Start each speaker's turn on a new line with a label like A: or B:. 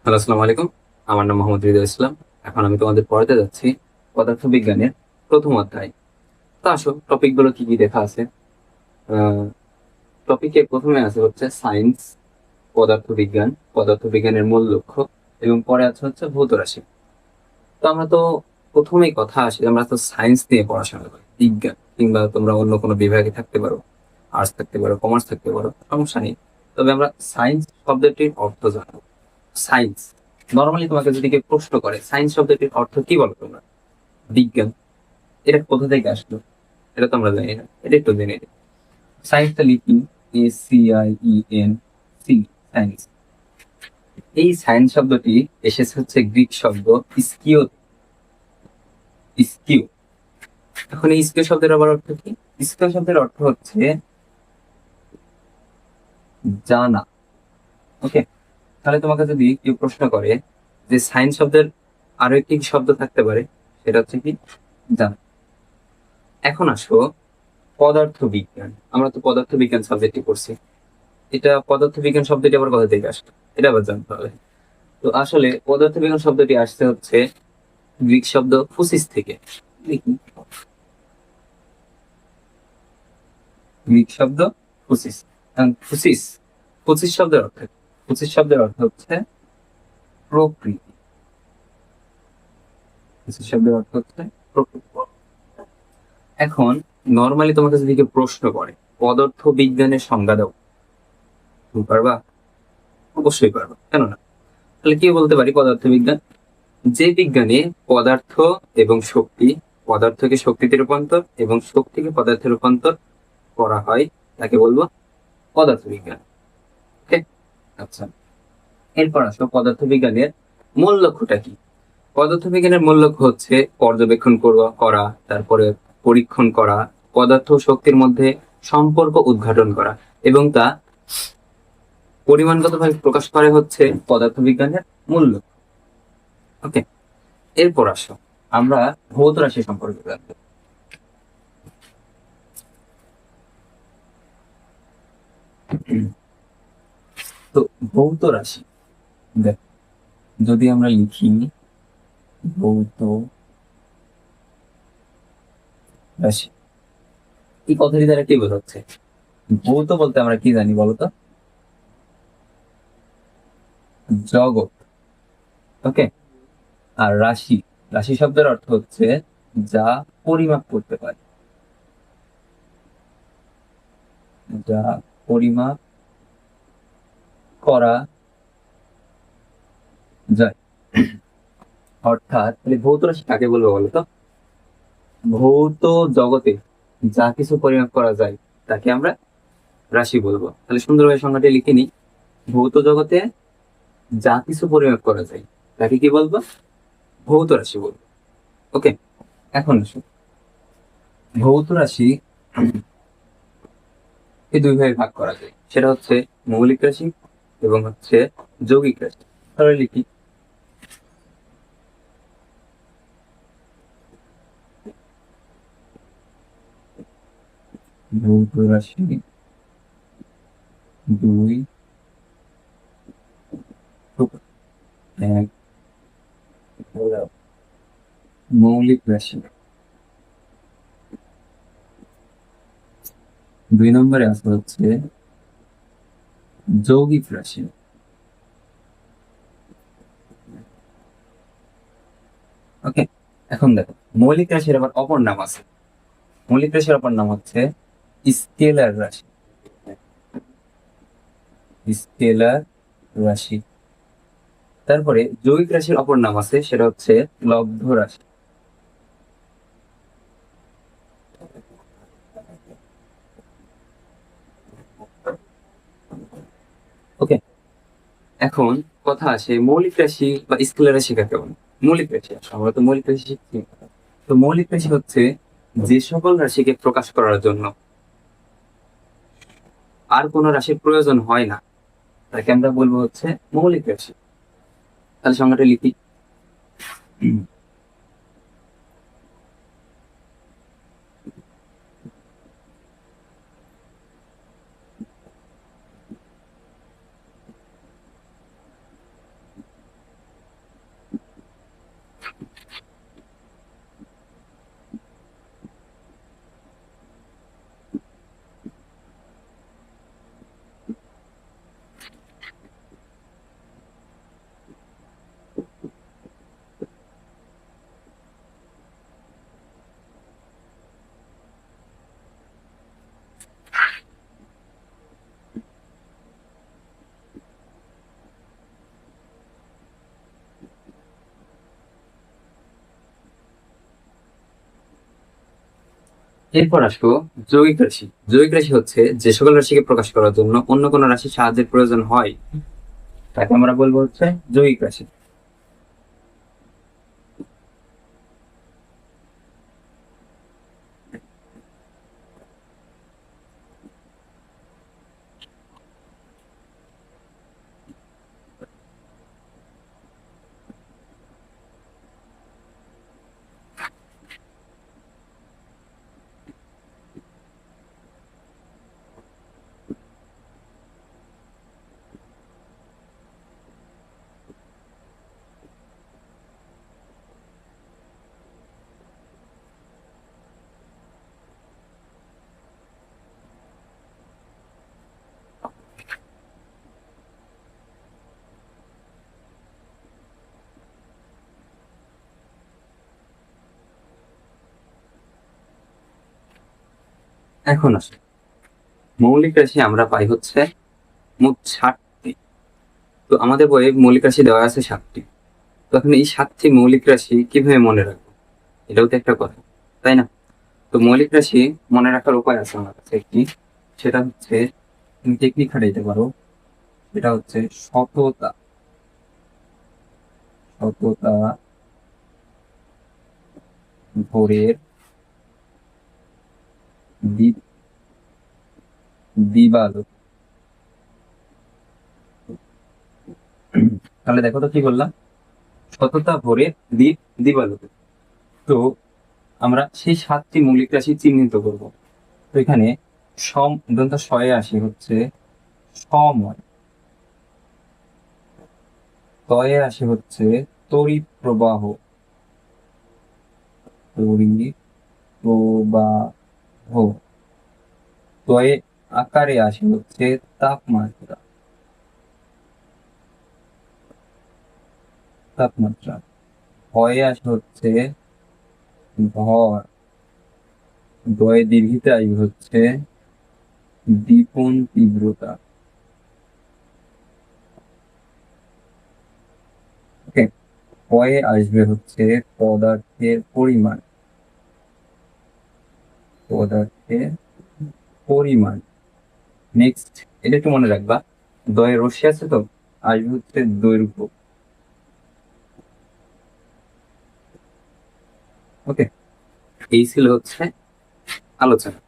A: Hello, আসসালামু আলাইকুম। আমার নাম মোহাম্মদ হৃদয় ইসলাম। এখন আমি তোমাদের পড়াতে যাচ্ছি পদার্থবিজ্ঞানের প্রথম অধ্যায়। তো আসো, টপিক গুলো কি কি দেখা আছে। টপিকে প্রথমে আছে হচ্ছে সায়েন্স, পদার্থবিজ্ঞান, পদার্থবিজ্ঞানের মূল লক্ষ্য, এবং পরে আছে হচ্ছে ভৌত রাশি। তো আমরা তো প্রথমেই কথা আসি, আমরা তো সায়েন্স নিয়ে পড়াশোনা করি, বিজ্ঞান, কিংবা তোমরা অন্য কোনো বিভাগে থাকতে পারো, আর্টস থাকতে পারো, কমার্স থাকতে পারো, সমস্যা নেই। তবে আমরা সায়েন্স শব্দটির অর্থ জানবো। সায়েন্স, নর্মালি তোমাকে যদি কেউ প্রশ্ন করে সায়েন্স শব্দটির অর্থ কি বলো তোমরা, বিজ্ঞান, এটা কোথা থেকে আসলো, এটা তো আমরা জানি না, এটা একটু জেনে নিই। সায়েন্সটা লিখি SCIEN, সি, সায়েন্স। এই সায়েন্স শব্দটি এসেছে হচ্ছে গ্রিক শব্দ স্কিও, স্কিউ। এখন এই স্কিউ শব্দের আবার অর্থ কি? স্কিউ শব্দের অর্থ হচ্ছে জানা। ওকে, তাহলে তোমাকে যদি কেউ প্রশ্ন করে যে সায়েন্স শব্দের আরো একটি শব্দ থাকতে পারে, সেটা হচ্ছে কি, জানা। এখন আসো পদার্থবিজ্ঞান, আমরা তো পদার্থবিজ্ঞান সাবজেক্টই পড়ছি। এটা পদার্থবিজ্ঞান শব্দটি আবার কোথা থেকে আসলো, এটা আবার জানতে হবে। তো আসলে পদার্থবিজ্ঞান শব্দটি আসছে হচ্ছে গ্রিক শব্দ ফুসিস থেকে। দেখি, গ্রিক শব্দ ফুসিস। ফুসিস, ফুসিস শব্দের অর্থ কি? ফুসিস শব্দের অর্থ হচ্ছে প্রকৃতি। ফুসিস শব্দের অর্থ হচ্ছে প্রকৃতি। এখন নর্মালি তোমাকে যদি কেউ প্রশ্ন করে পদার্থ বিজ্ঞানের সংজ্ঞা দাও, তুমি পারবা? অবশ্যই পারবা, কেন না? তাহলে কি বলতে পারি, পদার্থবিজ্ঞান যে বিজ্ঞানে পদার্থ এবং শক্তি, পদার্থকে শক্তিতে রূপান্তর এবং শক্তিকে পদার্থে রূপান্তর করা হয়, তাকে বলবো পদার্থবিজ্ঞান। ওকে, আচ্ছা। এরপর আসো পদার্থবিজ্ঞানের মূল লক্ষ্যটা কি। পদার্থবিজ্ঞানের মূল লক্ষ্য হচ্ছে পর্যবেক্ষণ করা, তারপরে পরীক্ষণ করা, পদার্থ ও শক্তির মধ্যে সম্পর্ক উদ্ঘাটন করা, এবং তা পরিমাণগতভাবে প্রকাশ করা হচ্ছে পদার্থবিজ্ঞানের মূল লক্ষ্য। ওকে, এরপর আসো আমরা ভৌত রাশি সম্পর্কে জানবো। তো ভৌত রাশি, দেখ, যদি আমরা লিখি ভৌত রাশি, এই কথাটি দ্বারা কি বোঝাচ্ছে? ভৌত বলতে আমরা কি জানি বলতো? জগৎ। ওকে, আর রাশি, রাশি শব্দের অর্থ হচ্ছে যা পরিমাপ করতে পারে, যা পরিমাপ করা যায়। অর্থাৎ তাহলে ভৌত রাশি কাকে বলবো বলতো? ভৌত জগতে যা কিছু পরিমাপ করা যায় তাকে আমরা রাশি বলবো। তাহলে সুন্দরভাবে সংজ্ঞাটি লিখে নিই, ভৌত জগতে যা কিছু পরিমাপ করা যায় তাকে কি বলবো? ভৌত রাশি বলবো। ওকে, এখন আসুন, ভৌত রাশি এই দুই ভাগে ভাগ করা যায়, সেটা হচ্ছে মৌলিক রাশি এবং হচ্ছে যৌগিক রাশি। তাহলে লিখি ভৌত রাশি দুই প্রকার। এক হলো মৌলিক রাশি, দুই নম্বরে আছে হচ্ছে যৌগিক রাশি। ওকে, এখন দেখো মৌলিক রাশির আবার অপর নাম আছে। মৌলিক রাশির অপর নাম হচ্ছে স্কেলার রাশি, স্কেলার রাশি। তারপরে যৌগিক রাশির অপর নাম আছে, সেটা হচ্ছে লব্ধ রাশি। ওকে, এখন কথা আসে মৌলিক রাশি বা স্কেলার রাশি কাকে বলে। মৌলিক রাশি, আমরা তো মৌলিক রাশি শিখছি। তো মৌলিক রাশি হচ্ছে যে সকল রাশিকে প্রকাশ করার জন্য আর কোনো রাশির প্রয়োজন হয় না, তাকে আমরা বলবো হচ্ছে মৌলিক রাশি। তাহলে সংজ্ঞাটা লিখি, এরপর আসবো যৌগিক রাশি। যৌগিক রাশি হচ্ছে যে সকল রাশিকে প্রকাশ করার জন্য অন্য কোনো রাশির সাহায্যের প্রয়োজন হয় তাকে আমরা বলবো হচ্ছে যৌগিক রাশি। এখন আসে মৌলিক রাশি আমরা পাই হচ্ছে মোট 60টি। তো আমাদের বইয়ে মৌলিক রাশি দেওয়া আছে 7টি। তখন এই 7টি মৌলিক রাশি কিভাবে মনে রাখবো, এটাও তো একটা কথা, তাই না? তো মৌলিক রাশি মনে রাখার উপায় আছে আমার কাছে একটি, সেটা হচ্ছে তুমি টেকনিক খাটাইতে পারো। সেটা হচ্ছে শততা। শততা ভোরের দিবালোক। তাহলে দেখো তো কি বললাম, শততা ভোরের দিবালোক। তো আমরা সেই 7টি মৌলিক রাশি চিহ্নিত করব। তো এখানে সম দন্ত শয়ে আসি হচ্ছে সময়, তয়ে আসে হচ্ছে তড়িৎ প্রবাহ, তড়িৎ প্রবাহ। তয়ে আকারে আসে হচ্ছে তাপমাত্রা, তাপমাত্রা। ভয়ে আসে হচ্ছে ভর, দয়ে দীর্ঘিতে আসবে হচ্ছে দীপন তীব্রতা। ওকে, পয়ে আসবে হচ্ছে পদার্থের পরিমাণ, পদার্থের পরিমাণ। নেক্সট এটা একটু মনে রাখবা, দয়ে রশ্মি আছে তো, আসবে হচ্ছে দৈর্ঘ্য। ওকে, এই ছিল হচ্ছে আলোচনা।